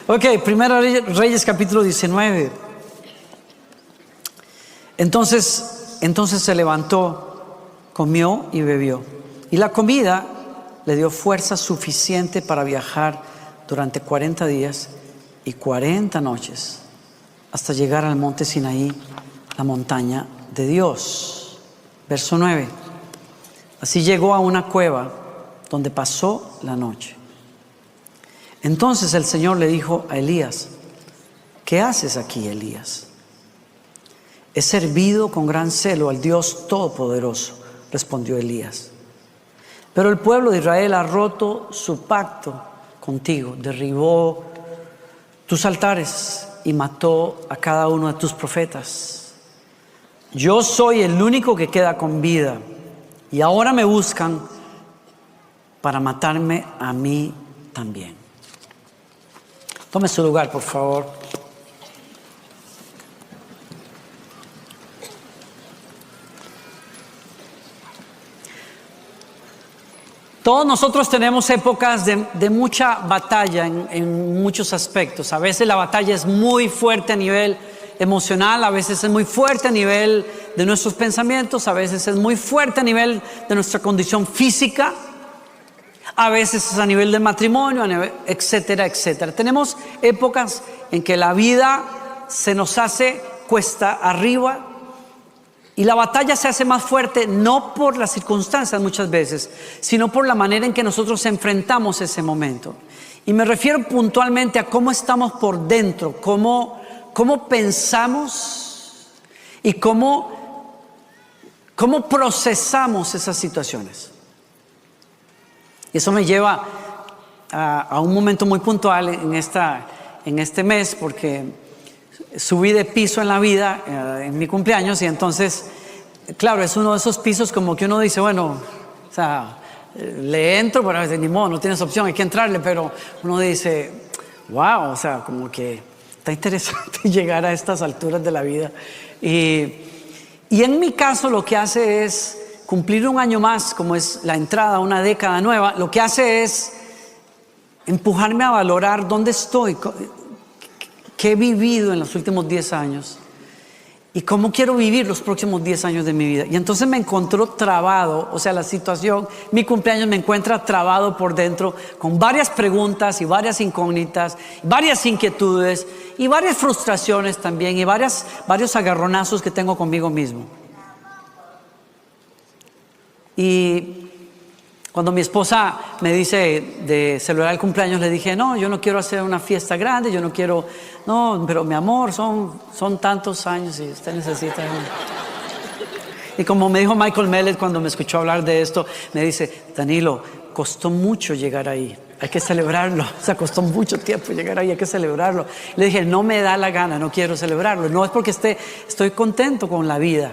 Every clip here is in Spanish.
Ok, Primera Reyes capítulo 19. Entonces se levantó, comió y bebió. Y la comida le dio fuerza suficiente para viajar durante 40 días y 40 noches hasta llegar al monte Sinaí, la montaña de Dios. Verso 9. Así llegó a una cueva donde pasó la noche. Entonces el Señor le dijo a Elías: ¿qué haces aquí, Elías? He servido con gran celo al Dios Todopoderoso, respondió Elías. Pero el pueblo de Israel ha roto su pacto contigo, derribó tus altares y mató a cada uno de tus profetas. Yo soy el único que queda con vida y ahora me buscan para matarme a mí también. Tome su lugar, por favor. Todos nosotros tenemos épocas de mucha batalla en muchos aspectos. A veces la batalla es muy fuerte a nivel emocional, a veces es muy fuerte a nivel de nuestros pensamientos, a veces es muy fuerte a nivel de nuestra condición física, a veces es a nivel de matrimonio, etcétera, etcétera. Tenemos épocas en que la vida se nos hace cuesta arriba y la batalla se hace más fuerte, no por las circunstancias muchas veces, sino por la manera en que nosotros enfrentamos ese momento. Y me refiero puntualmente a cómo estamos por dentro, cómo pensamos y cómo procesamos esas situaciones. Y eso me lleva a un momento muy puntual en este mes, porque subí de piso en la vida en mi cumpleaños, y entonces, claro, es uno de esos pisos como que uno dice, bueno, o sea, le entro, pero a veces ni modo, no tienes opción, hay que entrarle, pero uno dice, wow, o sea, como que está interesante llegar a estas alturas de la vida. Y en mi caso lo que hace es cumplir un año más, como es la entrada a una década nueva, lo que hace es empujarme a valorar dónde estoy, qué he vivido en los últimos 10 años y cómo quiero vivir los próximos 10 años de mi vida. Y entonces me encontró trabado, o sea, la situación, mi cumpleaños me encuentra trabado por dentro, con varias preguntas y varias incógnitas, varias inquietudes y varias frustraciones también, y varios agarronazos que tengo conmigo mismo. Y cuando mi esposa me dice de celebrar el cumpleaños, le dije, no, yo no quiero hacer una fiesta grande, no, pero mi amor, son tantos años y usted necesita. Y como me dijo Michael Mellet cuando me escuchó hablar de esto, me dice, Danilo, costó mucho llegar ahí, hay que celebrarlo. O sea, costó mucho tiempo llegar ahí, hay que celebrarlo. Le dije, no me da la gana, no quiero celebrarlo. No es porque estoy contento con la vida,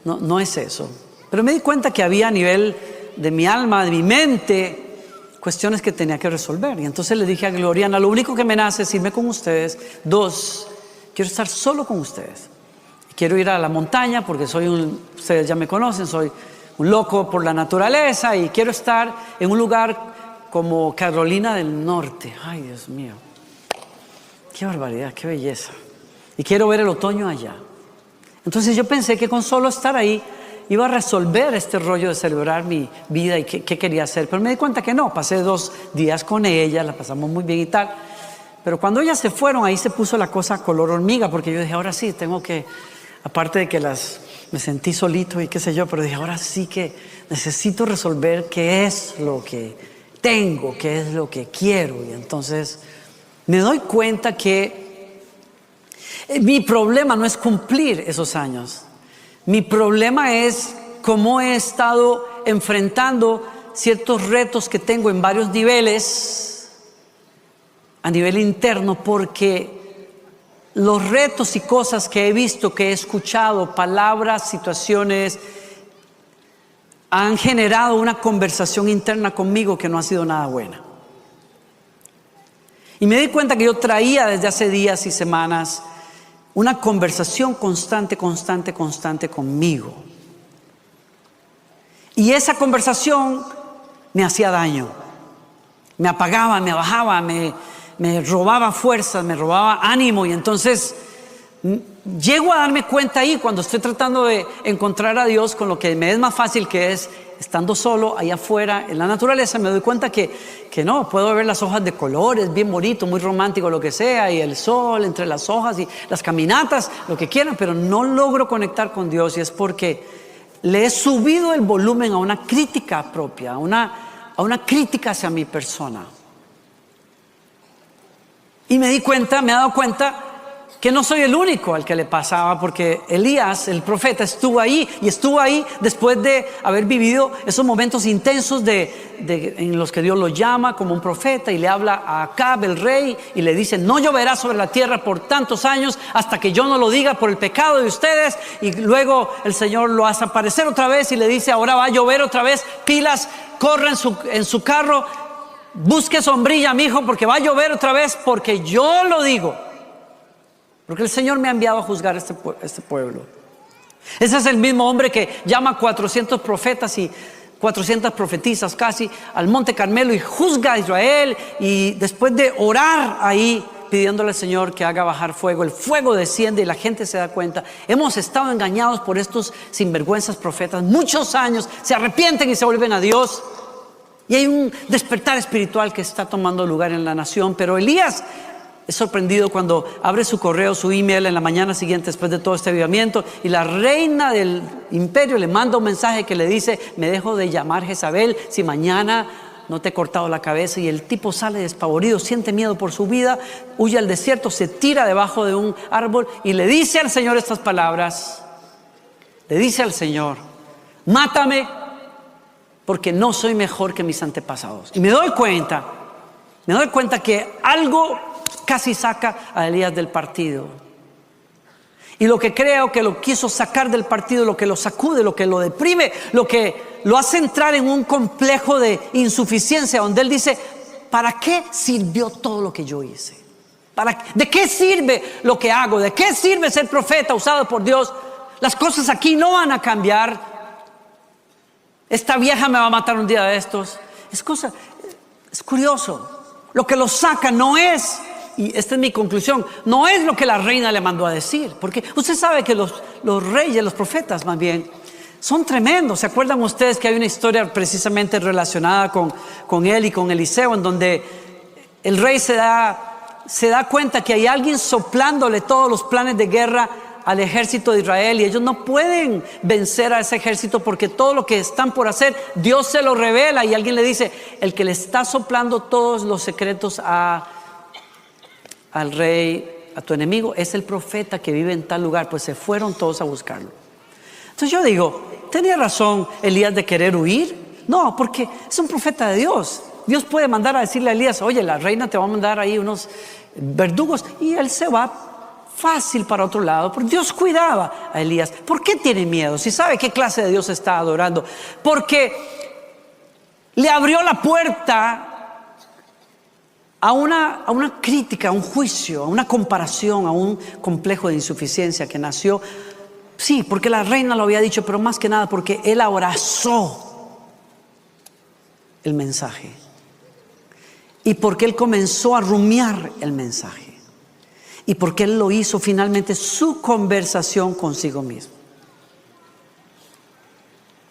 no es eso. Pero me di cuenta que había a nivel de mi alma, de mi mente, cuestiones que tenía que resolver. Y entonces le dije a Gloriana, lo único que me nace es irme con ustedes. 2, quiero estar solo con ustedes. Quiero ir a la montaña porque ustedes ya me conocen, soy un loco por la naturaleza y quiero estar en un lugar como Carolina del Norte. Ay, Dios mío, qué barbaridad, qué belleza. Y quiero ver el otoño allá. Entonces yo pensé que con solo estar ahí iba a resolver este rollo de celebrar mi vida y qué quería hacer. Pero me di cuenta que no. Pasé 2 días con ella, la pasamos muy bien y tal. Pero cuando ellas se fueron, ahí se puso la cosa color hormiga, porque yo dije, ahora sí, tengo que, aparte de que me sentí solito y qué sé yo, pero dije, ahora sí que necesito resolver qué es lo que tengo, qué es lo que quiero. Y entonces me doy cuenta que mi problema no es cumplir esos años. Mi problema es cómo he estado enfrentando ciertos retos que tengo en varios niveles, a nivel interno, porque los retos y cosas que he visto, que he escuchado, palabras, situaciones, han generado una conversación interna conmigo que no ha sido nada buena. Y me di cuenta que yo traía desde hace días y semanas una conversación constante conmigo. Y esa conversación me hacía daño. Me apagaba, me bajaba, me robaba fuerzas, me robaba ánimo, y entonces llego a darme cuenta ahí cuando estoy tratando de encontrar a Dios con lo que me es más fácil, que es estando solo allá afuera en la naturaleza. Me doy cuenta que no, puedo ver las hojas de colores, bien bonito, muy romántico, lo que sea, y el sol entre las hojas y las caminatas, lo que quieran, pero no logro conectar con Dios, y es porque le he subido el volumen a una crítica propia, a una crítica hacia mi persona. Y me he dado cuenta que no soy el único al que le pasaba, porque Elías, el profeta, estuvo ahí después de haber vivido esos momentos intensos en los que Dios lo llama como un profeta y le habla a Acab, el rey, y le dice: no lloverá sobre la tierra por tantos años hasta que yo no lo diga por el pecado de ustedes. Y luego el Señor lo hace aparecer otra vez y le dice: ahora va a llover otra vez, pilas, corra en su carro, busque sombrilla, mijo, porque va a llover otra vez, porque yo lo digo. Porque el Señor me ha enviado a juzgar este pueblo. Ese es el mismo hombre que llama a 400 profetas y 400 profetisas casi al Monte Carmelo y juzga a Israel. Y después de orar ahí, pidiéndole al Señor que haga bajar fuego, el fuego desciende y la gente se da cuenta. Hemos estado engañados por estos sinvergüenzas profetas muchos años. Se arrepienten y se vuelven a Dios. Y hay un despertar espiritual que está tomando lugar en la nación. Pero Elías es sorprendido cuando abre su correo, su email en la mañana siguiente después de todo este avivamiento, y la reina del imperio le manda un mensaje que le dice: me dejo de llamar Jezabel si mañana no te he cortado la cabeza. Y el tipo sale despavorido, siente miedo por su vida, huye al desierto, se tira debajo de un árbol y le dice al Señor estas palabras. Le dice al Señor: mátame, porque no soy mejor que mis antepasados. Y me doy cuenta que algo casi saca a Elías del partido. Y lo que creo que lo quiso sacar del partido, lo que lo sacude, lo que lo deprime, lo que lo hace entrar en un complejo de insuficiencia, donde él dice: ¿para qué sirvió todo lo que yo hice? ¿De qué sirve lo que hago? ¿De qué sirve ser profeta usado por Dios? Las cosas aquí no van a cambiar. Esta vieja me va a matar un día de estos. Es curioso. Lo que lo saca no es, y esta es mi conclusión, no es lo que la reina le mandó a decir. Porque usted sabe que los reyes, los profetas más bien, son tremendos. ¿Se acuerdan ustedes que hay una historia precisamente relacionada con él y con Eliseo, en donde el rey se da cuenta que hay alguien soplándole todos los planes de guerra al ejército de Israel, y ellos no pueden vencer a ese ejército porque todo lo que están por hacer Dios se lo revela? Y alguien le dice: el que le está soplando todos los secretos al rey, a tu enemigo, es el profeta que vive en tal lugar. Pues se fueron todos a buscarlo. Entonces yo digo, ¿tenía razón Elías de querer huir? No, porque es un profeta de Dios. Dios puede mandar a decirle a Elías: oye, la reina te va a mandar ahí unos verdugos, y él se va fácil para otro lado. Porque Dios cuidaba a Elías. ¿Por qué tiene miedo? Si sabe qué clase de Dios está adorando. Porque le abrió la puerta a una crítica, a un juicio, a una comparación, a un complejo de insuficiencia que nació. Sí, porque la reina lo había dicho, pero más que nada porque él abrazó el mensaje. Y porque él comenzó a rumiar el mensaje. Y porque él lo hizo finalmente su conversación consigo mismo.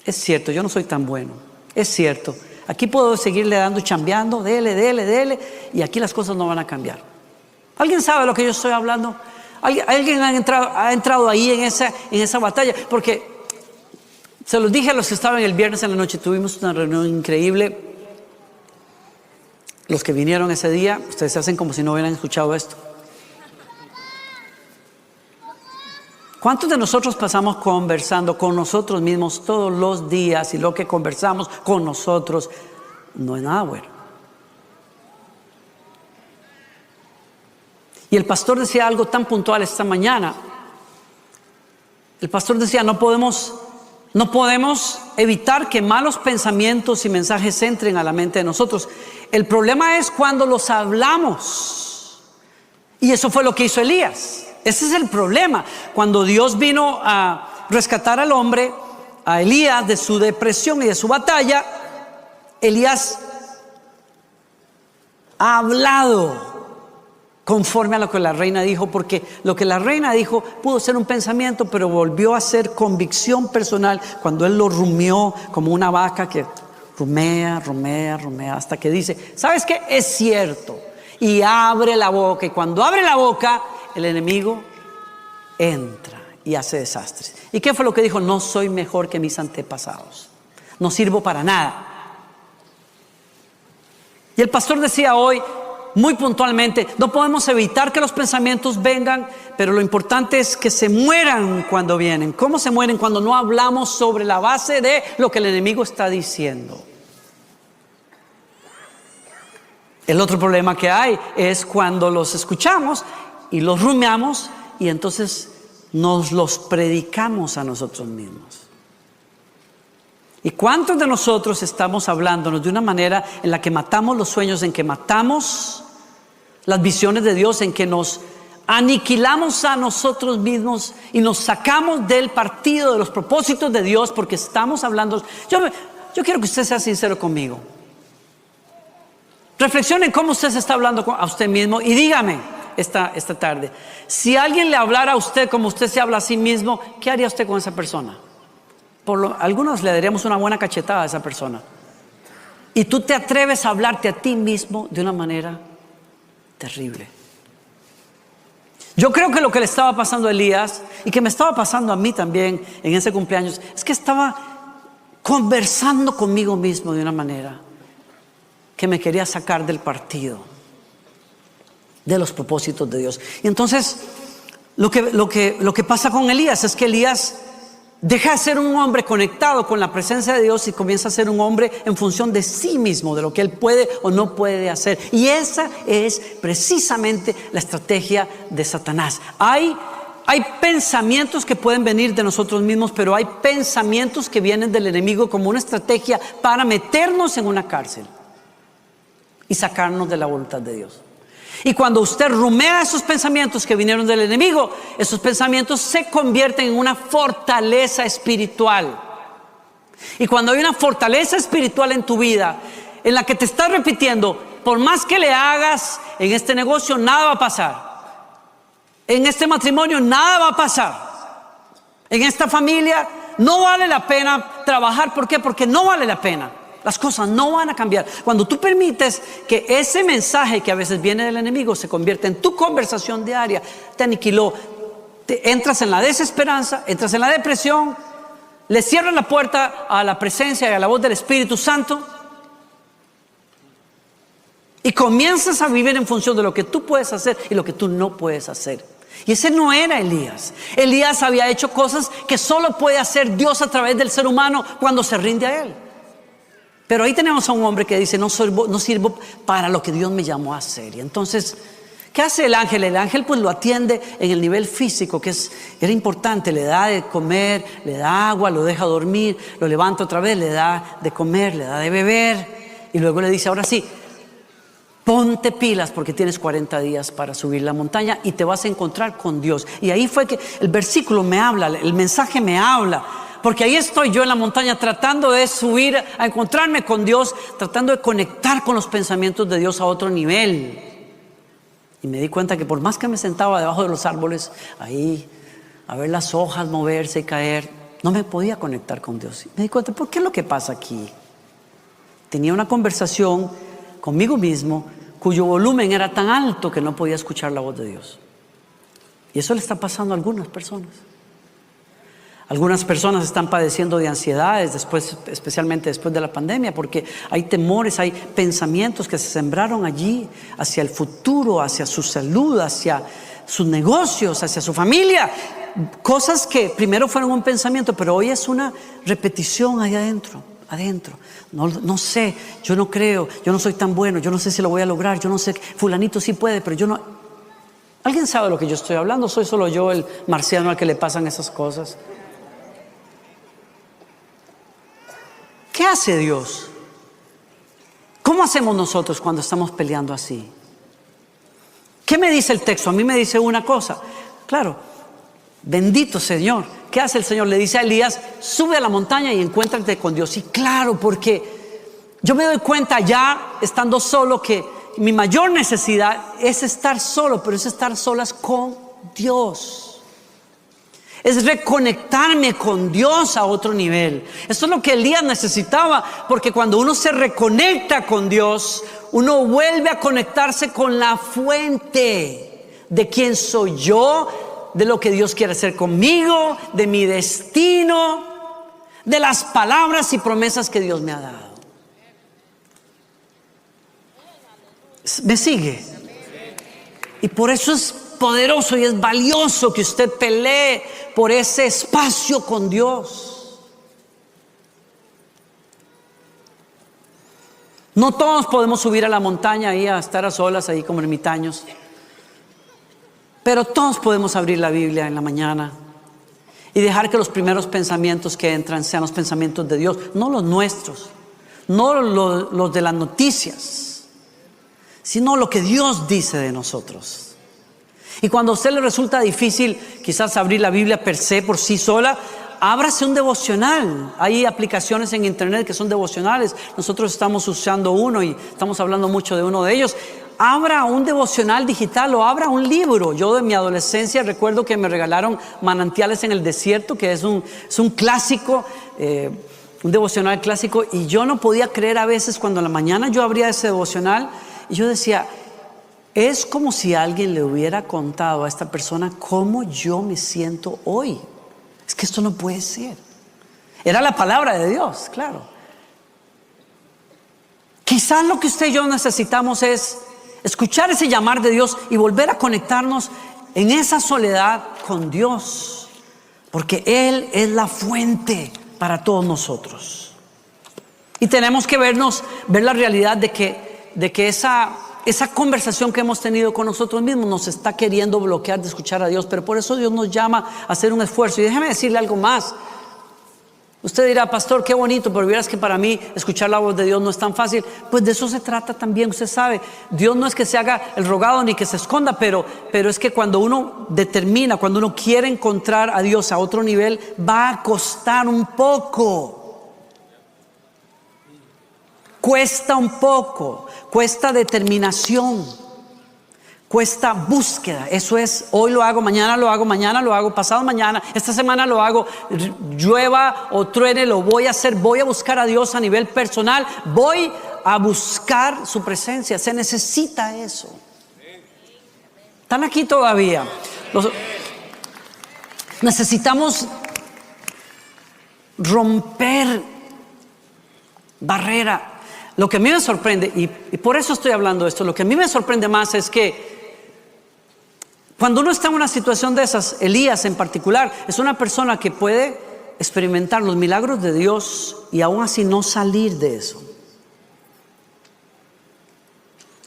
Es cierto, yo no soy tan bueno. Es cierto. Aquí puedo seguirle dando, chambeando, dele, y aquí las cosas no van a cambiar. ¿Alguien sabe de lo que yo estoy hablando? ¿Alguien ha entrado ahí en esa batalla? Porque se los dije a los que estaban el viernes en la noche, tuvimos una reunión increíble. Los que vinieron ese día, ustedes se hacen como si no hubieran escuchado esto. ¿Cuántos de nosotros pasamos conversando con nosotros mismos todos los días, y lo que conversamos con nosotros no es nada bueno? Y el pastor decía algo tan puntual esta mañana. El pastor decía: no podemos evitar que malos pensamientos y mensajes entren a la mente de nosotros. El problema es cuando los hablamos. Y eso fue lo que hizo Elías. Ese es el problema. Cuando Dios vino a rescatar al hombre, a Elías, de su depresión y de su batalla, Elías ha hablado conforme a lo que la reina dijo, porque lo que la reina dijo pudo ser un pensamiento, pero volvió a ser convicción personal cuando él lo rumió como una vaca que rumea, hasta que dice, ¿sabes qué? Es cierto. Y abre la boca, y cuando abre la boca, el enemigo entra y hace desastres. ¿Y qué fue lo que dijo? No soy mejor que mis antepasados, no sirvo para nada. Y el pastor decía hoy, muy puntualmente, no podemos evitar que los pensamientos vengan, pero lo importante es que se mueran cuando vienen. ¿Cómo se mueren? Cuando no hablamos sobre la base de lo que el enemigo está diciendo. El otro problema que hay es cuando los escuchamos y los rumiamos y entonces nos los predicamos a nosotros mismos. ¿Y cuántos de nosotros estamos hablándonos de una manera en la que matamos los sueños, en que matamos las visiones de Dios, en que nos aniquilamos a nosotros mismos y nos sacamos del partido de los propósitos de Dios porque estamos hablando? Yo quiero que usted sea sincero conmigo. Reflexione en cómo usted se está hablando a usted mismo y dígame esta tarde, si alguien le hablara a usted como usted se habla a sí mismo, ¿qué haría usted con esa persona? Algunos le daríamos una buena cachetada a esa persona. Y tú te atreves a hablarte a ti mismo de una manera terrible. Yo creo que lo que le estaba pasando a Elías y que me estaba pasando a mí también en ese cumpleaños es que estaba conversando conmigo mismo de una manera que me quería sacar del partido de los propósitos de Dios. Y entonces lo que pasa con Elías es que Elías deja de ser un hombre conectado con la presencia de Dios y comienza a ser un hombre en función de sí mismo, de lo que él puede o no puede hacer. Y esa es precisamente la estrategia de Satanás. Hay pensamientos que pueden venir de nosotros mismos, pero hay pensamientos que vienen del enemigo como una estrategia para meternos en una cárcel y sacarnos de la voluntad de Dios. Y cuando usted rumea esos pensamientos que vinieron del enemigo, esos pensamientos se convierten en una fortaleza espiritual. Y cuando hay una fortaleza espiritual en tu vida, en la que te estás repitiendo, por más que le hagas en este negocio, nada va a pasar. En este matrimonio, nada va a pasar. En esta familia, no vale la pena trabajar. ¿Por qué? Porque no vale la pena. Las cosas no van a cambiar. Cuando tú permites que ese mensaje que a veces viene del enemigo se convierta en tu conversación diaria, te aniquiló. Entras en la desesperanza, entras en la depresión, le cierras la puerta a la presencia y a la voz del Espíritu Santo y comienzas a vivir en función de lo que tú puedes hacer y lo que tú no puedes hacer. Y ese no era Elías. Elías había hecho cosas que solo puede hacer Dios a través del ser humano cuando se rinde a él. Pero ahí tenemos a un hombre que dice, no sirvo para lo que Dios me llamó a hacer. Y entonces, ¿qué hace el ángel? El ángel pues lo atiende en el nivel físico, que era importante. Le da de comer, le da agua, lo deja dormir, lo levanta otra vez, le da de comer, le da de beber. Y luego le dice, ahora sí, ponte pilas porque tienes 40 días para subir la montaña y te vas a encontrar con Dios. Y ahí fue que el versículo me habla, el mensaje me habla. Porque ahí estoy yo en la montaña tratando de subir, a encontrarme con Dios, tratando de conectar con los pensamientos de Dios a otro nivel. Y me di cuenta que por más que me sentaba debajo de los árboles, ahí, a ver las hojas moverse y caer, no me podía conectar con Dios. Y me di cuenta, ¿por qué es lo que pasa aquí? Tenía una conversación conmigo mismo, cuyo volumen era tan alto que no podía escuchar la voz de Dios. Y eso le está pasando a algunas personas. Algunas personas están padeciendo de ansiedades especialmente después de la pandemia, porque hay temores, hay pensamientos que se sembraron allí hacia el futuro, hacia su salud, hacia sus negocios, hacia su familia. Cosas que primero fueron un pensamiento, pero hoy es una repetición ahí adentro. No sé, yo no creo, yo no soy tan bueno, yo no sé si lo voy a lograr, yo no sé, fulanito sí puede, pero yo no. ¿Alguien sabe de lo que yo estoy hablando? ¿Soy solo yo el marciano al que le pasan esas cosas? ¿Qué hace Dios? ¿Cómo hacemos nosotros cuando estamos peleando así? ¿Qué me dice el texto? A mí me dice una cosa. Claro, bendito Señor. ¿Qué hace el Señor? Le dice a Elías, sube a la montaña y encuéntrate con Dios. Y claro, porque yo me doy cuenta ya, estando solo, que mi mayor necesidad es estar solo, pero es estar solas con Dios. Es reconectarme con Dios a otro nivel. Esto es lo que Elías necesitaba, porque cuando uno se reconecta con Dios, uno vuelve a conectarse con la fuente de quién soy yo, de lo que Dios quiere hacer conmigo, de mi destino, de las palabras y promesas que Dios me ha dado. ¿Me sigue? Y por eso es poderoso y es valioso que usted pelee por ese espacio con Dios. No todos podemos subir a la montaña ahí a estar a solas ahí como ermitaños, pero todos podemos abrir la Biblia en la mañana y dejar que los primeros pensamientos que entran sean los pensamientos de Dios, no los nuestros, no los de las noticias, sino lo que Dios dice de nosotros. Y cuando a usted le resulta difícil quizás abrir la Biblia per se, por sí sola, ábrase un devocional. Hay aplicaciones en internet que son devocionales. Nosotros estamos usando uno y estamos hablando mucho de uno de ellos. Abra un devocional digital o abra un libro. Yo de mi adolescencia recuerdo que me regalaron Manantiales en el Desierto, que es un clásico, un devocional clásico. Y yo no podía creer a veces cuando en la mañana yo abría ese devocional y yo decía, es como si alguien le hubiera contado a esta persona cómo yo me siento hoy. Es que esto no puede ser. Era la palabra de Dios, claro. Quizás lo que usted y yo necesitamos es escuchar ese llamar de Dios y volver a conectarnos en esa soledad con Dios, porque Él es la fuente para todos nosotros. Y tenemos que ver la realidad de que esa conversación que hemos tenido con nosotros mismos nos está queriendo bloquear de escuchar a Dios, pero por eso Dios nos llama a hacer un esfuerzo. Y déjeme decirle algo más. Usted dirá, pastor, qué bonito, pero vieras que para mí escuchar la voz de Dios no es tan fácil. Pues de eso se trata también, usted sabe. Dios no es que se haga el rogado ni que se esconda, pero es que cuando uno determina, cuando uno quiere encontrar a Dios a otro nivel, va a costar un poco. Cuesta un poco, cuesta determinación, cuesta búsqueda. Eso es, hoy lo hago, mañana lo hago, pasado mañana, esta semana lo hago, llueva o truene, lo voy a hacer, voy a buscar a Dios a nivel personal, voy a buscar su presencia. Se necesita eso. ¿Están aquí todavía? Necesitamos romper barrera. Lo que a mí me sorprende, y por eso estoy hablando de esto, lo que a mí me sorprende más es que cuando uno está en una situación de esas, Elías en particular, es una persona que puede experimentar los milagros de Dios y aún así no salir de eso.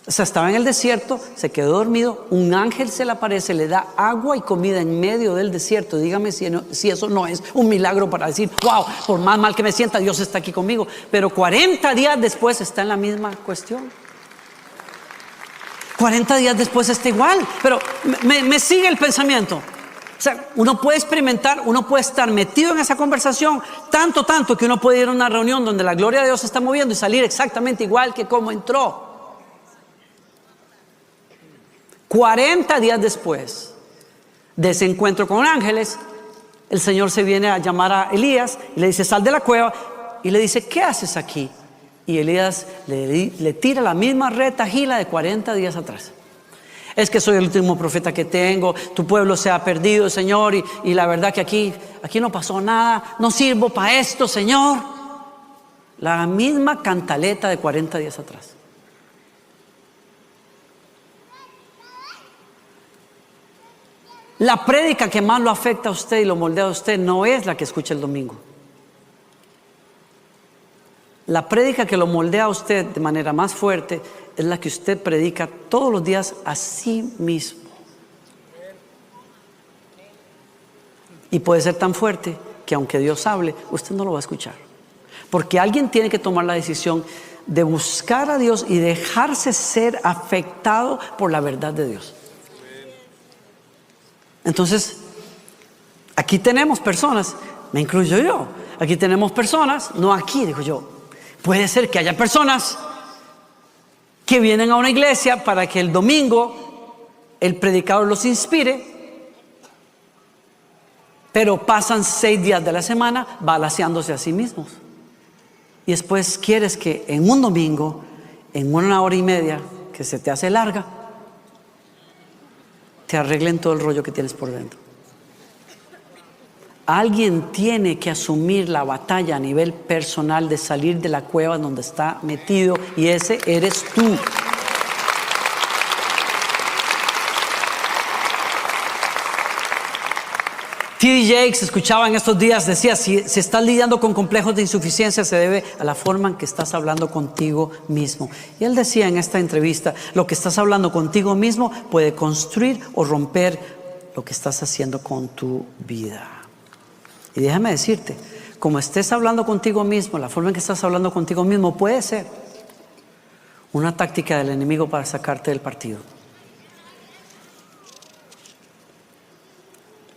O sea, estaba en el desierto, se quedó dormido, un ángel se le aparece, le da agua y comida en medio del desierto. Dígame si eso no es un milagro para decir, wow, por más mal que me sienta, Dios está aquí conmigo. Pero 40 días después está en la misma cuestión. 40 días después está igual. Pero me sigue el pensamiento. O sea, uno puede experimentar, uno puede estar metido en esa conversación tanto que uno puede ir a una reunión donde la gloria de Dios se está moviendo y salir exactamente igual que como entró. 40 días después de ese encuentro con ángeles, el Señor se viene a llamar a Elías y le dice, sal de la cueva, y le dice, ¿qué haces aquí? Y Elías le tira la misma retahíla de 40 días atrás. Es que soy el último profeta que tengo, tu pueblo se ha perdido, Señor, y la verdad que aquí no pasó nada, no sirvo para esto, Señor. La misma cantaleta de 40 días atrás. La prédica que más lo afecta a usted y lo moldea a usted no es la que escucha el domingo. La prédica que lo moldea a usted de manera más fuerte es la que usted predica todos los días a sí mismo. Y puede ser tan fuerte que aunque Dios hable, usted no lo va a escuchar. Porque alguien tiene que tomar la decisión de buscar a Dios y dejarse ser afectado por la verdad de Dios. Entonces, aquí tenemos personas, me incluyo yo, aquí tenemos personas, no aquí, digo yo, puede ser que haya personas que vienen a una iglesia para que el domingo el predicador los inspire, pero pasan 6 días de la semana balaceándose a sí mismos. Y después quieres que en un domingo, en 1 hora y media, que se te hace larga, te arreglen todo el rollo que tienes por dentro. Alguien tiene que asumir la batalla a nivel personal de salir de la cueva donde está metido, y ese eres tú. T.D. Jakes, escuchaba en estos días, decía, si estás lidiando con complejos de insuficiencia, se debe a la forma en que estás hablando contigo mismo. Y él decía en esta entrevista, lo que estás hablando contigo mismo puede construir o romper lo que estás haciendo con tu vida. Y déjame decirte, como estés hablando contigo mismo, la forma en que estás hablando contigo mismo puede ser una táctica del enemigo para sacarte del partido.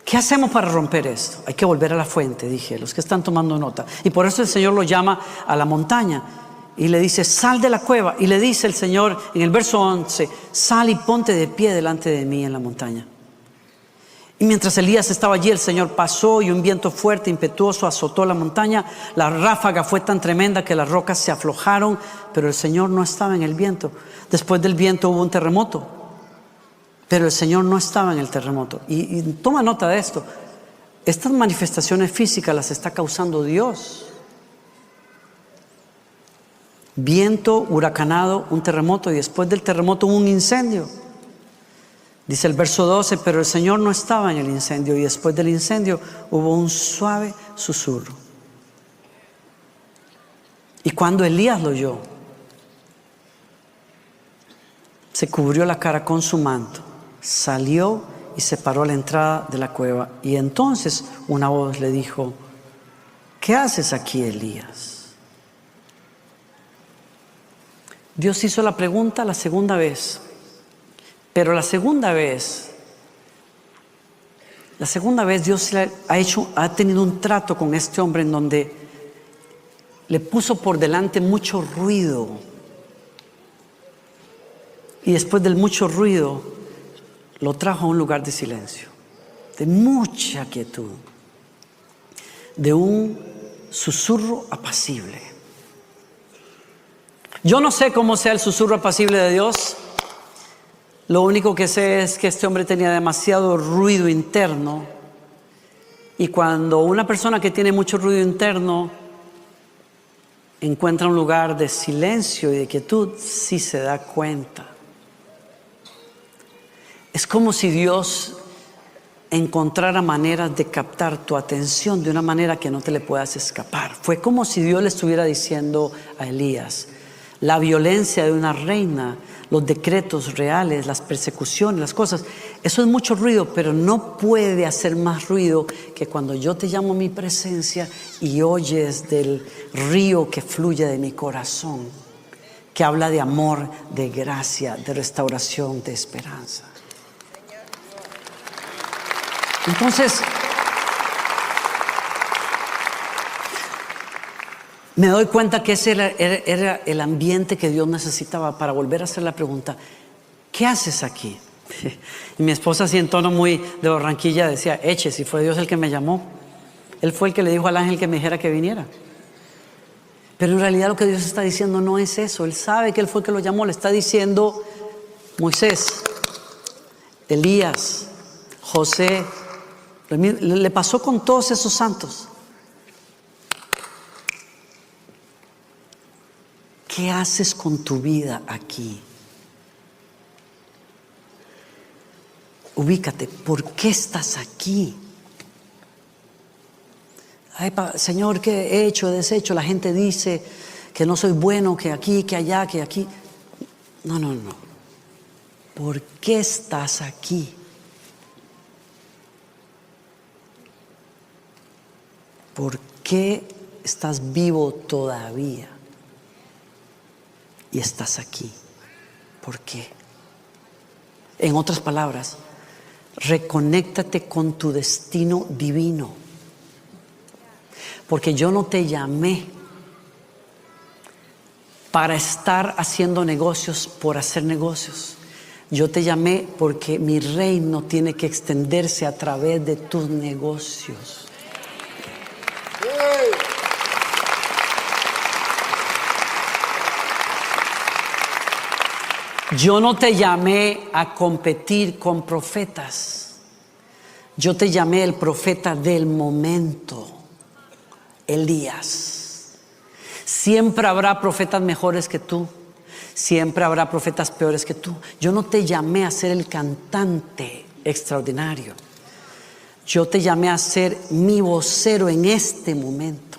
¿Qué hacemos para romper esto? Hay que volver a la fuente, dije, los que están tomando nota. Y por eso el Señor lo llama a la montaña y le dice, sal de la cueva. Y le dice el Señor en el verso 11, sal y ponte de pie delante de mí en la montaña. Y mientras Elías estaba allí, el Señor pasó y un viento fuerte, impetuoso, azotó la montaña. La ráfaga fue tan tremenda que las rocas se aflojaron, pero el Señor no estaba en el viento. Después del viento hubo un terremoto, pero el Señor no estaba en el terremoto. Y toma nota de esto. Estas manifestaciones físicas las está causando Dios. Viento huracanado, un terremoto, y después del terremoto hubo un incendio. Dice el verso 12, pero el Señor no estaba en el incendio, y después del incendio hubo un suave susurro. Y cuando Elías lo oyó, se cubrió la cara con su manto, salió y se paró a la entrada de la cueva. Y entonces una voz le dijo, ¿qué haces aquí, Elías? Dios hizo la pregunta la segunda vez. Pero la segunda vez Dios ha tenido un trato con este hombre en donde le puso por delante mucho ruido. Y después del mucho ruido, lo trajo a un lugar de silencio, de mucha quietud, de un susurro apacible. Yo no sé cómo sea el susurro apacible de Dios. Lo único que sé es que este hombre tenía demasiado ruido interno, y cuando una persona que tiene mucho ruido interno encuentra un lugar de silencio y de quietud, sí se da cuenta. Es como si Dios encontrara maneras de captar tu atención de una manera que no te le puedas escapar. Fue como si Dios le estuviera diciendo a Elías, la violencia de una reina, los decretos reales, las persecuciones, las cosas, eso es mucho ruido, pero no puede hacer más ruido que cuando yo te llamo a mi presencia y oyes del río que fluye de mi corazón, que habla de amor, de gracia, de restauración, de esperanza. Entonces, me doy cuenta que ese era el ambiente que Dios necesitaba para volver a hacer la pregunta, ¿qué haces aquí? Y mi esposa, así en tono muy de Barranquilla, decía, eche, si fue Dios el que me llamó. Él fue el que le dijo al ángel que me dijera que viniera. Pero en realidad lo que Dios está diciendo no es eso. Él sabe que Él fue el que lo llamó. Le está diciendo Moisés, Elías, José. Le pasó con todos esos santos. ¿Qué haces con tu vida aquí? Ubícate, ¿por qué estás aquí? Ay, Señor, ¿qué he hecho, he deshecho? La gente dice que no soy bueno, que aquí, que allá, que aquí. No. ¿Por qué estás aquí? ¿Por qué estás vivo todavía? Y estás aquí. ¿Por qué? En otras palabras, reconéctate con tu destino divino. Porque yo no te llamé para estar haciendo negocios por hacer negocios. Yo te llamé porque mi reino tiene que extenderse a través de tus negocios. Yo no te llamé a competir con profetas. Yo te llamé el profeta del momento, Elías. Siempre habrá profetas mejores que tú. Siempre habrá profetas peores que tú. Yo no te llamé a ser el cantante extraordinario. Yo te llamé a ser mi vocero en este momento.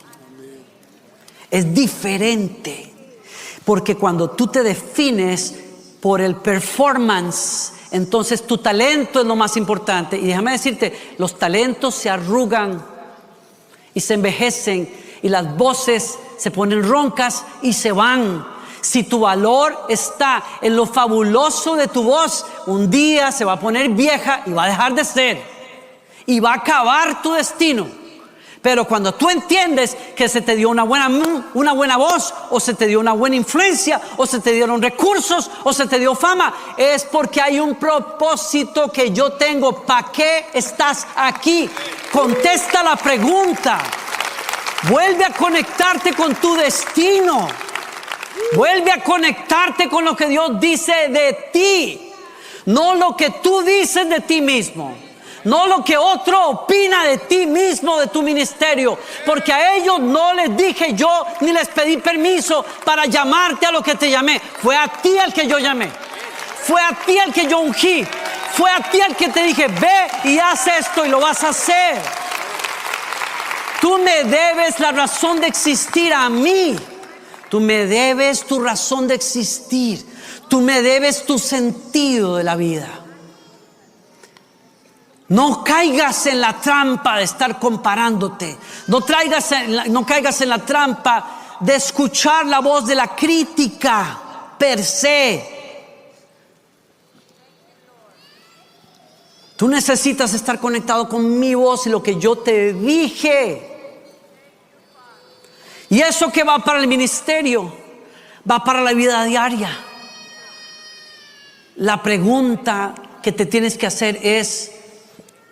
Es diferente. Porque cuando tú te defines por el performance, entonces tu talento es lo más importante. Y déjame decirte, los talentos se arrugan y se envejecen y las voces se ponen roncas y se van. Si tu valor está en lo fabuloso de tu voz, un día se va a poner vieja y va a dejar de ser y va a acabar tu destino. Pero cuando tú entiendes que se te dio una buena voz, o se te dio una buena influencia, o se te dieron recursos, o se te dio fama, es porque hay un propósito que yo tengo. ¿Para qué estás aquí? Contesta la pregunta. Vuelve a conectarte con tu destino. Vuelve a conectarte con lo que Dios dice de ti, no lo que tú dices de ti mismo. No lo que otro opina de ti mismo, de tu ministerio. Porque a ellos no les dije yo, ni les pedí permiso para llamarte a lo que te llamé. Fue a ti al que yo llamé. Fue a ti al que yo ungí. Fue a ti al que te dije, ve y haz esto y lo vas a hacer. Tú me debes la razón de existir a mí. Tú me debes tu razón de existir. Tú me debes tu sentido de la vida. No caigas en la trampa de estar comparándote. No caigas en la trampa de escuchar la voz de la crítica per se. Tú necesitas estar conectado con mi voz y lo que yo te dije. Y eso que va para el ministerio, va para la vida diaria. La pregunta que te tienes que hacer es: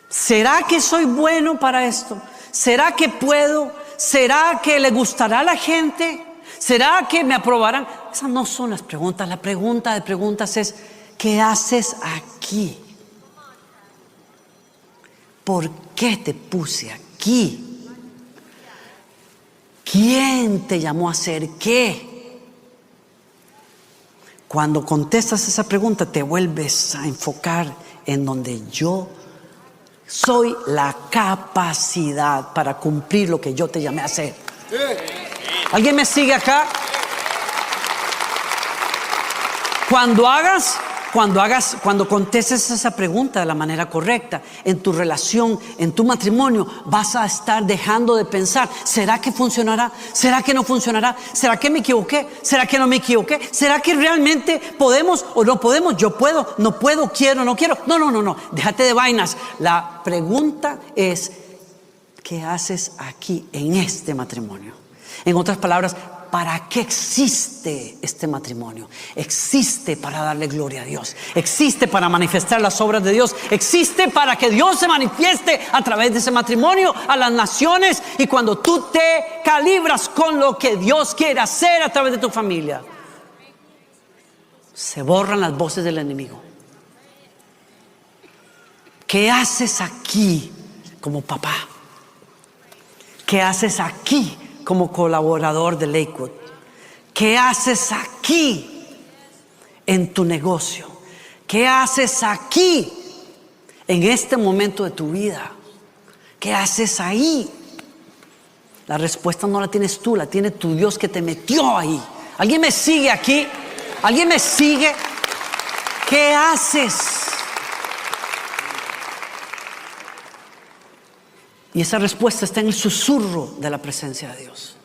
¿será que soy bueno para esto? ¿Será que puedo? ¿Será que le gustará a la gente? ¿Será que me aprobarán? Esas no son las preguntas. La pregunta de preguntas es: ¿qué haces aquí? ¿Por qué te puse aquí? ¿Quién te llamó a hacer qué? Cuando contestas esa pregunta, te vuelves a enfocar en donde yo soy la capacidad para cumplir lo que yo te llamé a hacer. ¿Alguien me sigue acá? Cuando contestes esa pregunta de la manera correcta, en tu relación, en tu matrimonio, vas a estar dejando de pensar: ¿será que funcionará? ¿Será que no funcionará? ¿Será que me equivoqué? ¿Será que no me equivoqué? ¿Será que realmente podemos o no podemos? Yo puedo, no puedo, quiero, no quiero. No. Déjate de vainas. La pregunta es: ¿qué haces aquí en este matrimonio? En otras palabras, ¿para qué existe este matrimonio? Existe para darle gloria a Dios. Existe para manifestar las obras de Dios. Existe para que Dios se manifieste a través de ese matrimonio a las naciones. Y cuando tú te calibras con lo que Dios quiere hacer a través de tu familia, se borran las voces del enemigo. ¿Qué haces aquí como papá? ¿Qué haces aquí como colaborador de Lakewood? ¿Qué haces aquí en tu negocio? ¿Qué haces aquí en este momento de tu vida? ¿Qué haces ahí? La respuesta no la tienes tú, la tiene tu Dios que te metió ahí. ¿Alguien me sigue aquí? ¿Alguien me sigue? ¿Qué haces? Y esa respuesta está en el susurro de la presencia de Dios.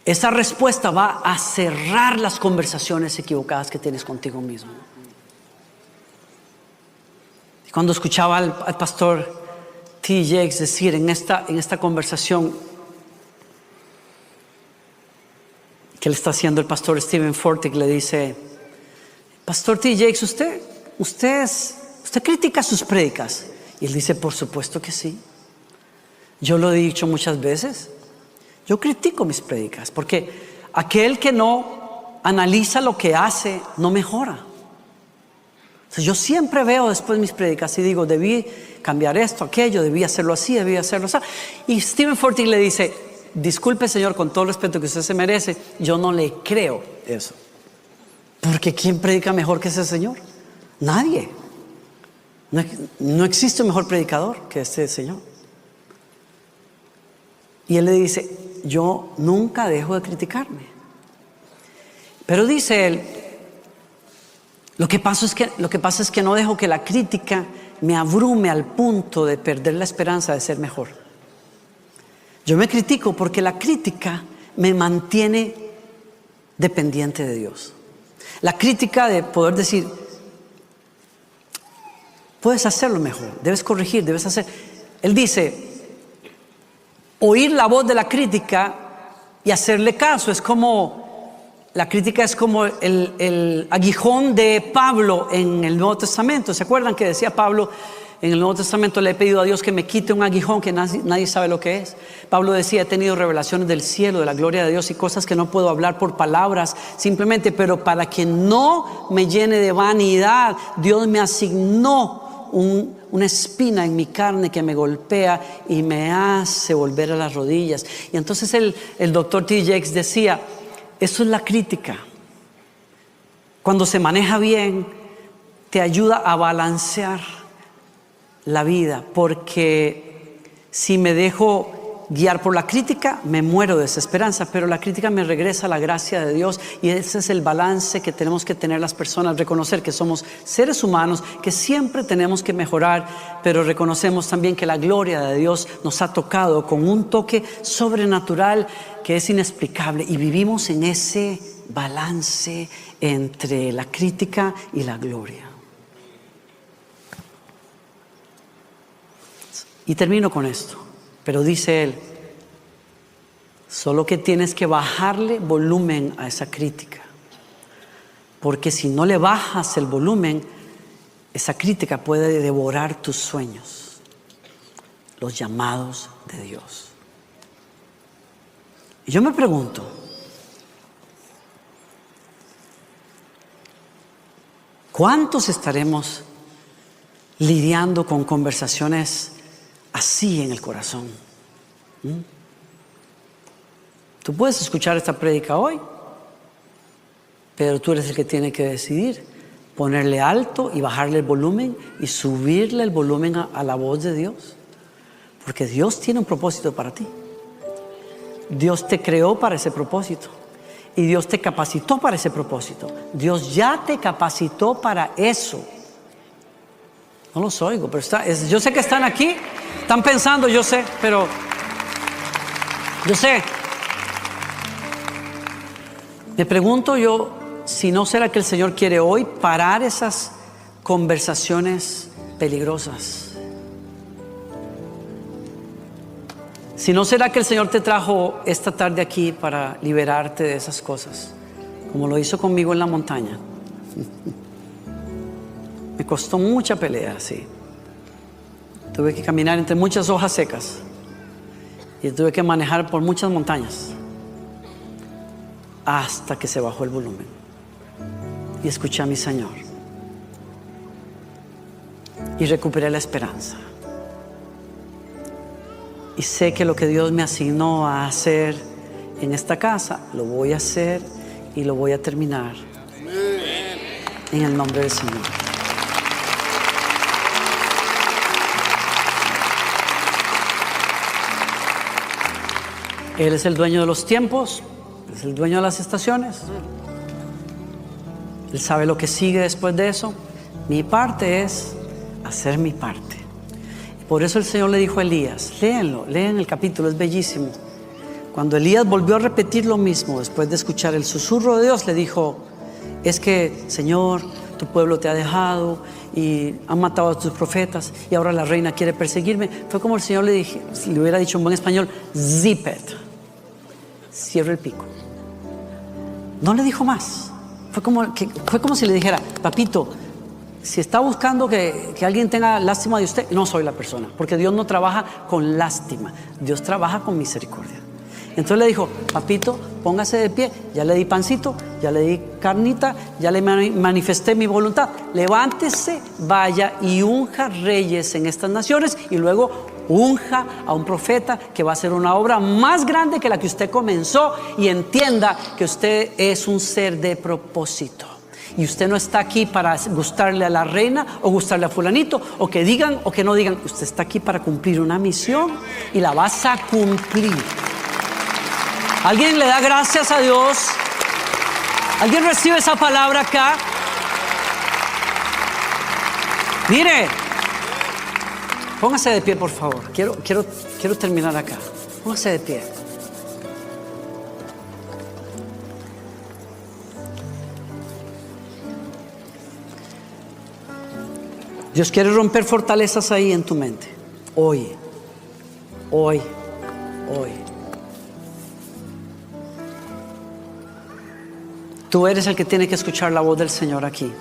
Esa respuesta va a cerrar las conversaciones equivocadas que tienes contigo mismo. Cuando escuchaba al pastor T. Jakes decir en esta conversación que le está haciendo el pastor Steven Furtick, le dice: Pastor T. Jakes, ¿usted critica sus prédicas? Y él dice: por supuesto que sí. Yo lo he dicho muchas veces. Yo critico mis prédicas porque aquel que no analiza lo que hace no mejora. Entonces, yo siempre veo después mis prédicas y digo: debí cambiar esto, aquello, debí hacerlo así, debí hacerlo así. Y Steven Furtick le dice: disculpe, señor, con todo el respeto que usted se merece, yo no le creo eso. Porque ¿quién predica mejor que ese señor? Nadie. No existe un mejor predicador que este señor. Y él le dice: yo nunca dejo de criticarme. Pero dice él: lo que pasa es que no dejo que la crítica me abrume al punto de perder la esperanza de ser mejor. Yo me critico porque la crítica me mantiene dependiente de Dios. La crítica de poder decir: puedes hacerlo mejor, debes corregir, debes hacer. Él dice: oír la voz de la crítica y hacerle caso es como, la crítica es como el aguijón de Pablo en el Nuevo Testamento. ¿Se acuerdan que decía Pablo en el Nuevo Testamento: le he pedido a Dios que me quite un aguijón que nadie sabe lo que es? Pablo decía: he tenido revelaciones del cielo, de la gloria de Dios, y cosas que no puedo hablar por palabras simplemente, pero para que no me llene de vanidad, Dios me asignó una espina en mi carne que me golpea y me hace volver a las rodillas. Y entonces el doctor T. Jakes decía: eso es la crítica. Cuando se maneja bien, te ayuda a balancear la vida, porque si me dejo guiar por la crítica, me muero de desesperanza, pero la crítica me regresa a la gracia de Dios, y ese es el balance que tenemos que tener las personas: reconocer que somos seres humanos, que siempre tenemos que mejorar, pero reconocemos también que la gloria de Dios nos ha tocado con un toque sobrenatural que es inexplicable, y vivimos en ese balance entre la crítica y la gloria. Y termino con esto. Pero dice él: solo que tienes que bajarle volumen a esa crítica, porque si no le bajas el volumen, esa crítica puede devorar tus sueños, los llamados de Dios. Y yo me pregunto: ¿cuántos estaremos lidiando con conversaciones así en el corazón? Tú puedes escuchar esta prédica hoy, pero tú eres el que tiene que decidir ponerle alto y bajarle el volumen y subirle el volumen a la voz de Dios, porque Dios tiene un propósito para ti. Dios te creó para ese propósito y Dios te capacitó para ese propósito. Dios ya te capacitó para eso. No los oigo, pero yo sé que están aquí, están pensando, yo sé, pero yo sé. Me pregunto yo si no será que el Señor quiere hoy parar esas conversaciones peligrosas. Si no será que el Señor te trajo esta tarde aquí para liberarte de esas cosas, como lo hizo conmigo en la montaña. Me costó mucha pelea, sí. Tuve que caminar entre muchas hojas secas y tuve que manejar por muchas montañas hasta que se bajó el volumen y escuché a mi Señor y recuperé la esperanza. Y sé que lo que Dios me asignó a hacer en esta casa, lo voy a hacer y lo voy a terminar. En el nombre del Señor. Él es el dueño de los tiempos, es el dueño de las estaciones. Él sabe lo que sigue después de eso. Mi parte es hacer mi parte. Por eso el Señor le dijo a Elías, lean el capítulo, es bellísimo. Cuando Elías volvió a repetir lo mismo, después de escuchar el susurro de Dios, le dijo: es que, Señor, tu pueblo te ha dejado y han matado a tus profetas y ahora la reina quiere perseguirme. Fue como el Señor le hubiera dicho en buen español: zip it, cierra el pico. No le dijo más. Fue como si le dijera: papito, si está buscando que alguien tenga lástima de usted, no soy la persona, porque Dios no trabaja con lástima, Dios trabaja con misericordia. Entonces le dijo: papito, póngase de pie, ya le di pancito, ya le di carnita, ya le manifesté mi voluntad, levántese, vaya y unja reyes en estas naciones, y luego unja a un profeta que va a hacer una obra más grande que la que usted comenzó, y entienda que usted es un ser de propósito. Y usted no está aquí para gustarle a la reina o gustarle a fulanito, o que digan o que no digan. Usted está aquí para cumplir una misión, y la vas a cumplir. ¿Alguien le da gracias a Dios? ¿Alguien recibe esa palabra acá? Mire, póngase de pie, por favor. Quiero terminar acá. Póngase de pie. Dios quiere romper fortalezas ahí en tu mente. Hoy. Tú eres el que tiene que escuchar la voz del Señor aquí.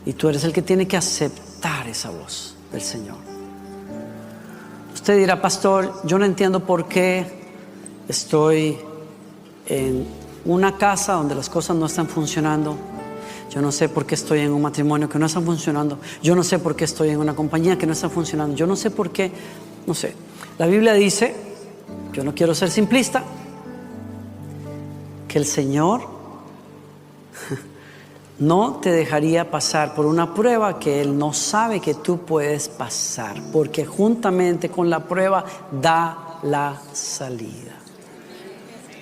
Y tú eres el que tiene que aceptar esa voz del Señor. Usted dirá: pastor, yo no entiendo por qué estoy en una casa donde las cosas no están funcionando. Yo no sé por qué estoy en un matrimonio que no está funcionando. Yo no sé por qué estoy en una compañía que no está funcionando. Yo no sé por qué, no sé. La Biblia dice, yo no quiero ser simplista, que el Señor no te dejaría pasar por una prueba que Él no sabe que tú puedes pasar, porque juntamente con la prueba da la salida.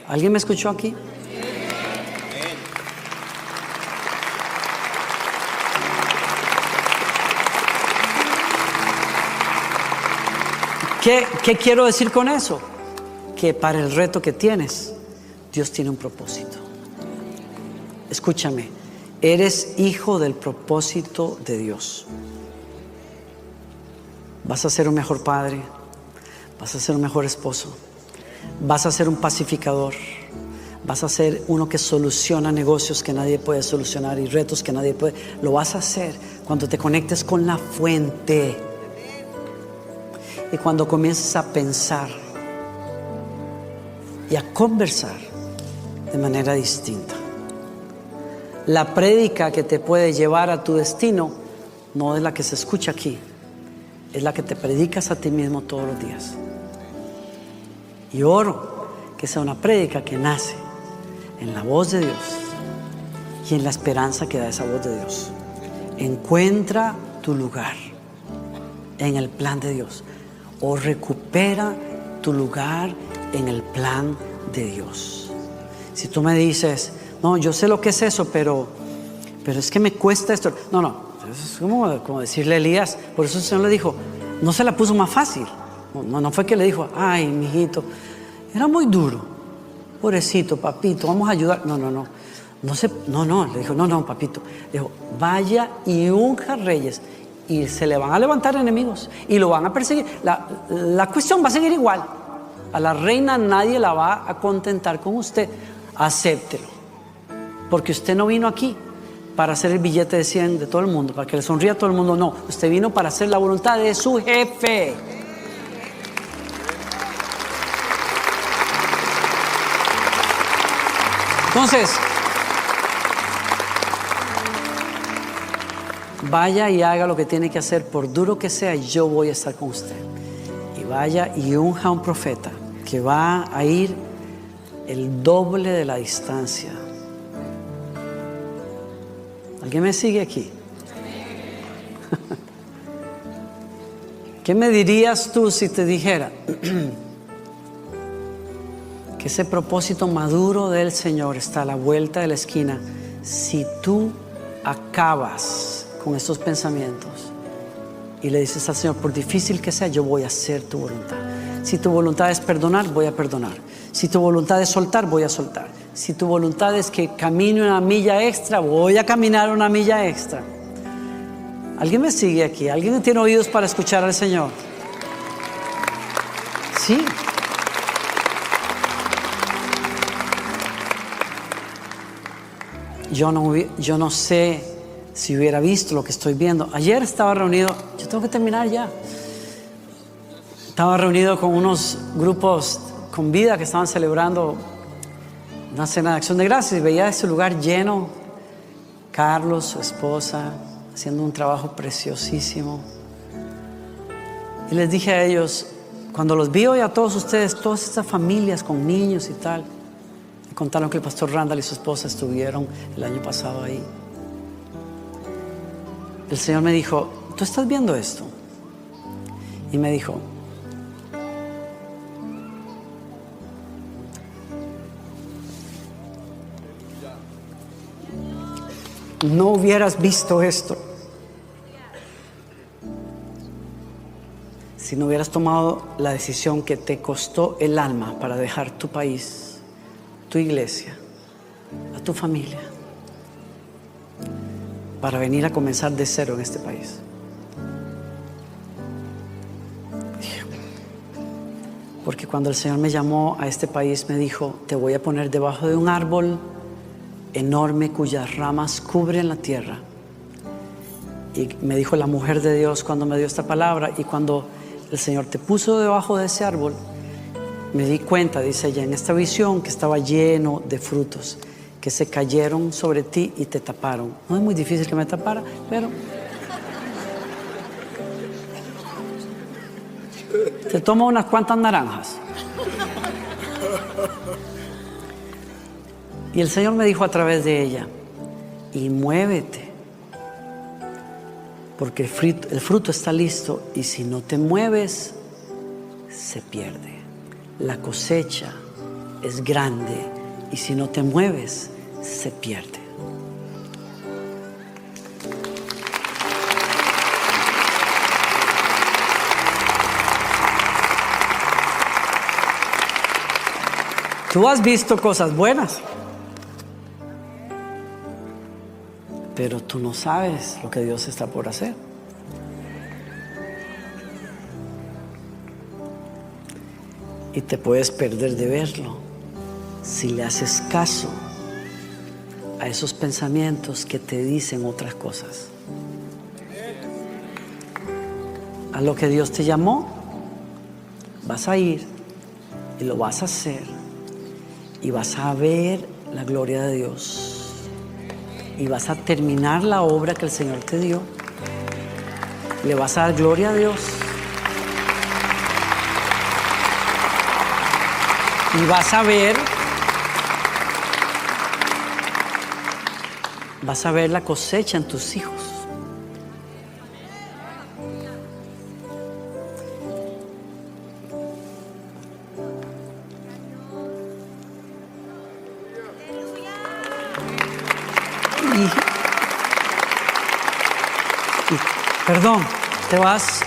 ¿Alguien me escuchó aquí? ¿Qué quiero decir con eso? Que para el reto que tienes, Dios tiene un propósito. Escúchame, eres hijo del propósito de Dios. Vas a ser un mejor padre, vas a ser un mejor esposo, vas a ser un pacificador, vas a ser uno que soluciona negocios que nadie puede solucionar y retos que nadie puede. Lo vas a hacer cuando te conectes con la fuente. Y cuando comiences a pensar y a conversar de manera distinta. La prédica que te puede llevar a tu destino no es la que se escucha aquí, es la que te predicas a ti mismo todos los días. Y oro que sea una prédica que nace en la voz de Dios y en la esperanza que da esa voz de Dios. Encuentra tu lugar en el plan de Dios. O recupera tu lugar en el plan de Dios. Si tú me dices: no, yo sé lo que es eso, pero es que me cuesta esto. No, es como decirle a Elías. Por eso el Señor le dijo, no se la puso más fácil. No fue que le dijo: ay, mijito, era muy duro, pobrecito, papito, vamos a ayudar. No, le dijo, no, papito. Le dijo: vaya y unja reyes, y se le van a levantar enemigos y lo van a perseguir. La cuestión va a seguir igual. A la reina nadie la va a contentar con usted. Acéptelo, porque usted no vino aquí para hacer el billete de 100 de todo el mundo, para que le sonría a todo el mundo. No, usted vino para hacer la voluntad de su jefe. Entonces, vaya y haga lo que tiene que hacer, por duro que sea, yo voy a estar con usted. Y vaya y unja a un profeta que va a ir el doble de la distancia. ¿Alguien me sigue aquí? ¿Qué me dirías tú si te dijera que ese propósito maduro del Señor está a la vuelta de la esquina si tú acabas con estos pensamientos y le dices al Señor: por difícil que sea, yo voy a hacer tu voluntad? Si tu voluntad es perdonar, voy a perdonar. Si tu voluntad es soltar, voy a soltar. Si tu voluntad es que camine una milla extra, voy a caminar una milla extra. ¿Alguien me sigue aquí? ¿Alguien tiene oídos para escuchar al Señor? Sí. yo no sé si hubiera visto lo que estoy viendo. Ayer estaba reunido, yo tengo que terminar ya. Estaba reunido con unos grupos con vida que estaban celebrando una cena de acción de gracias y veía ese lugar lleno. Carlos, su esposa, haciendo un trabajo preciosísimo. Y les dije a ellos, cuando los vi hoy a todos ustedes, todas estas familias con niños y tal, me contaron que el pastor Randall y su esposa estuvieron el año pasado ahí. El Señor me dijo, ¿tú estás viendo esto? Y me dijo, no hubieras visto esto si no hubieras tomado la decisión que te costó el alma para dejar tu país, tu iglesia, a tu familia, para venir a comenzar de cero en este país. Porque cuando el Señor me llamó a este país, me dijo, te voy a poner debajo de un árbol enorme cuyas ramas cubren la tierra. Y me dijo la mujer de Dios cuando me dio esta palabra, y cuando el Señor te puso debajo de ese árbol, me di cuenta, dice ella, en esta visión que estaba lleno de frutos que se cayeron sobre ti y te taparon. No es muy difícil que me tapara, pero te tomo unas cuantas naranjas. Y el Señor me dijo a través de ella, y muévete, porque el fruto está listo, y si no te mueves, se pierde. La cosecha es grande, y si no te mueves, se pierde. Tú has visto cosas buenas, pero tú no sabes lo que Dios está por hacer. Y te puedes perder de verlo si le haces caso a esos pensamientos que te dicen otras cosas. A lo que Dios te llamó, vas a ir y lo vas a hacer y vas a ver la gloria de Dios. Y vas a terminar la obra que el Señor te dio. Le vas a dar gloria a Dios. Y vas a ver la cosecha en tus hijos. Perdón, te vas.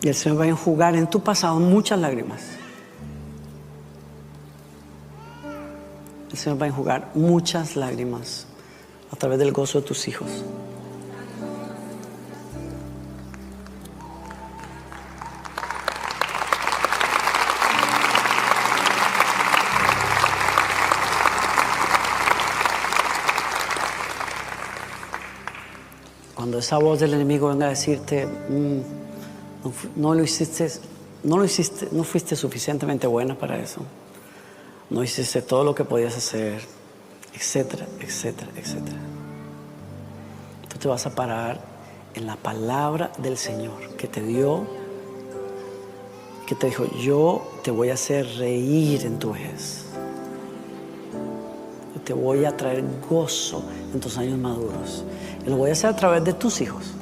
Y el Señor va a enjugar en tu pasado muchas lágrimas. El Señor va a enjugar muchas lágrimas a través del gozo de tus hijos. Cuando esa voz del enemigo venga a decirte, no fuiste suficientemente buena para eso, no hiciste todo lo que podías hacer, etcétera, etcétera, etcétera. Tú te vas a parar en la palabra del Señor que te dio, que te dijo: yo te voy a hacer reír en tu vejez, yo te voy a traer gozo en tus años maduros, y lo voy a hacer a través de tus hijos.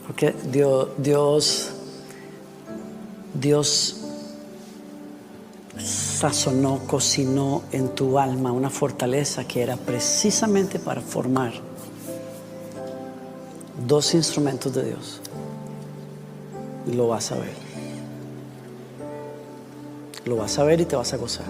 Porque Dios sazonó, cocinó en tu alma una fortaleza que era precisamente para formar dos instrumentos de Dios. Y lo vas a ver. Lo vas a ver y te vas a gozar.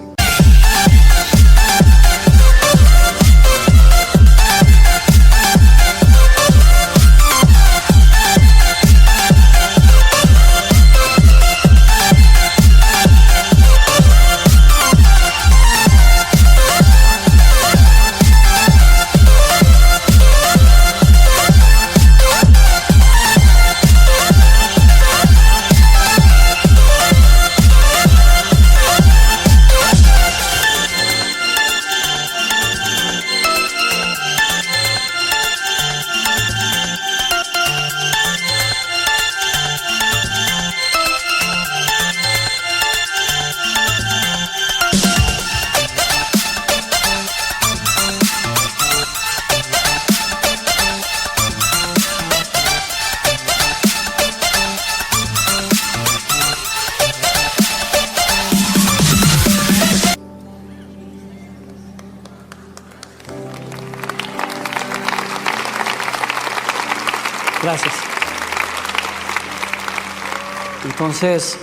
Gracias. Entonces,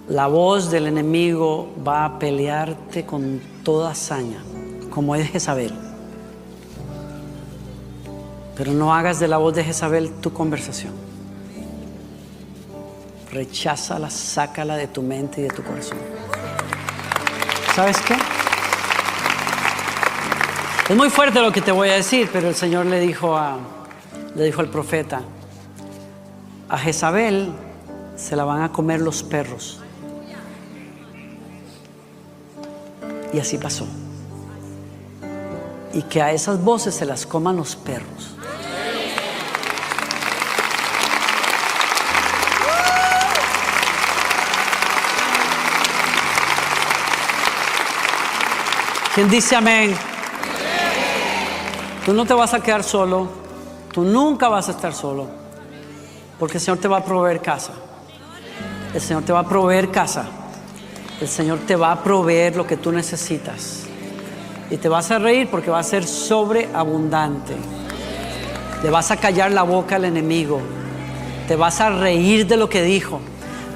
la voz del enemigo va a pelearte con toda hazaña, como es Jezabel. Pero no hagas de la voz de Jezabel tu conversación. Recházala, sácala de tu mente y de tu corazón. ¿Sabes qué? Es muy fuerte lo que te voy a decir, pero el Señor le dijo al profeta: a Jezabel se la van a comer los perros. Y así pasó. Y que a esas voces se las coman los perros. ¿Quién dice amén? Tú no te vas a quedar solo. Tú nunca vas a estar solo. Porque el Señor te va a proveer casa. El Señor te va a proveer casa. El Señor te va a proveer lo que tú necesitas. Y te vas a reír porque va a ser sobreabundante. Le vas a callar la boca al enemigo. Te vas a reír de lo que dijo.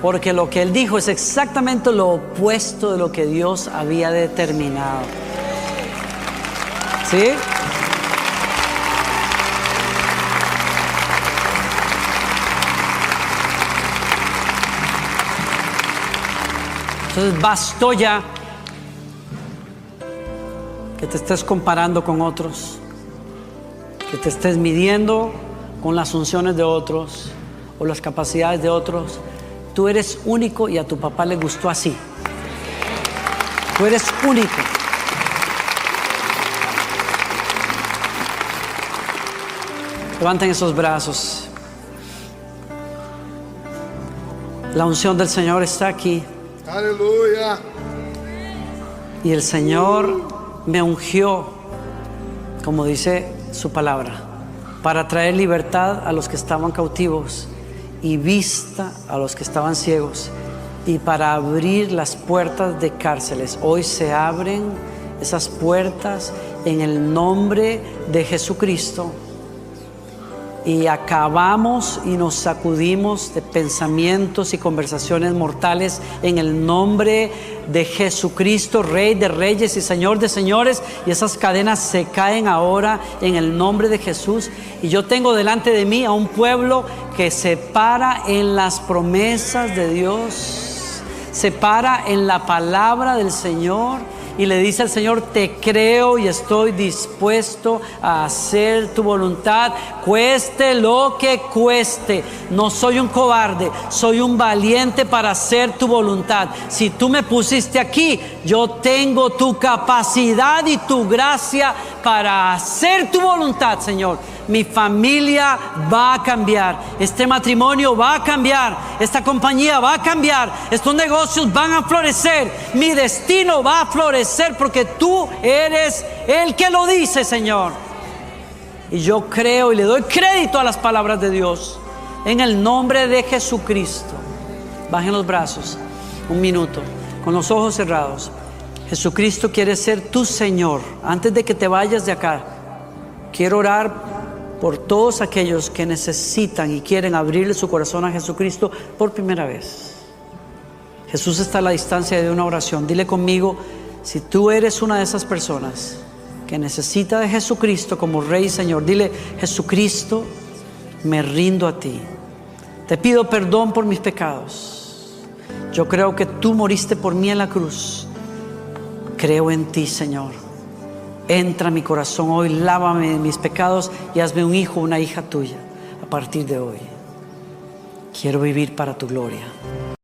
Porque lo que él dijo es exactamente lo opuesto de lo que Dios había determinado. ¿Sí? Entonces bastó ya que te estés comparando con otros, que te estés midiendo con las unciones de otros o las capacidades de otros. Tú eres único y a tu papá le gustó así. Tú eres único. Levanten esos brazos. La unción del Señor está aquí. Aleluya. Y el Señor me ungió, como dice su palabra, para traer libertad a los que estaban cautivos y vista a los que estaban ciegos, y para abrir las puertas de cárceles. Hoy se abren esas puertas en el nombre de Jesucristo, y acabamos y nos sacudimos de pensamientos y conversaciones mortales en el nombre de Jesucristo, Rey de reyes y Señor de señores, y esas cadenas se caen ahora en el nombre de Jesús. Y yo tengo delante de mí a un pueblo que se para en las promesas de Dios, se para en la palabra del Señor y le dice al Señor: te creo y estoy dispuesto a hacer tu voluntad, cueste lo que cueste. No soy un cobarde, soy un valiente para hacer tu voluntad. Si tú me pusiste aquí, yo tengo tu capacidad y tu gracia para hacer tu voluntad, Señor. Mi familia va a cambiar, este matrimonio va a cambiar, esta compañía va a cambiar, estos negocios van a florecer, mi destino va a florecer, porque tú eres el que lo dice, Señor. Y yo creo y le doy crédito a las palabras de Dios en el nombre de Jesucristo. Bajen los brazos un minuto, con los ojos cerrados. Jesucristo quiere ser tu Señor. Antes de que te vayas de acá, quiero orar por todos aquellos que necesitan y quieren abrirle su corazón a Jesucristo por primera vez. Jesús está a la distancia de una oración. Dile conmigo: si tú eres una de esas personas que necesita de Jesucristo como Rey y Señor, dile: Jesucristo, me rindo a ti. Te pido perdón por mis pecados. Yo creo que tú moriste por mí en la cruz. Creo en ti, Señor. Entra a mi corazón hoy, lávame de mis pecados y hazme un hijo, una hija tuya a partir de hoy. Quiero vivir para tu gloria.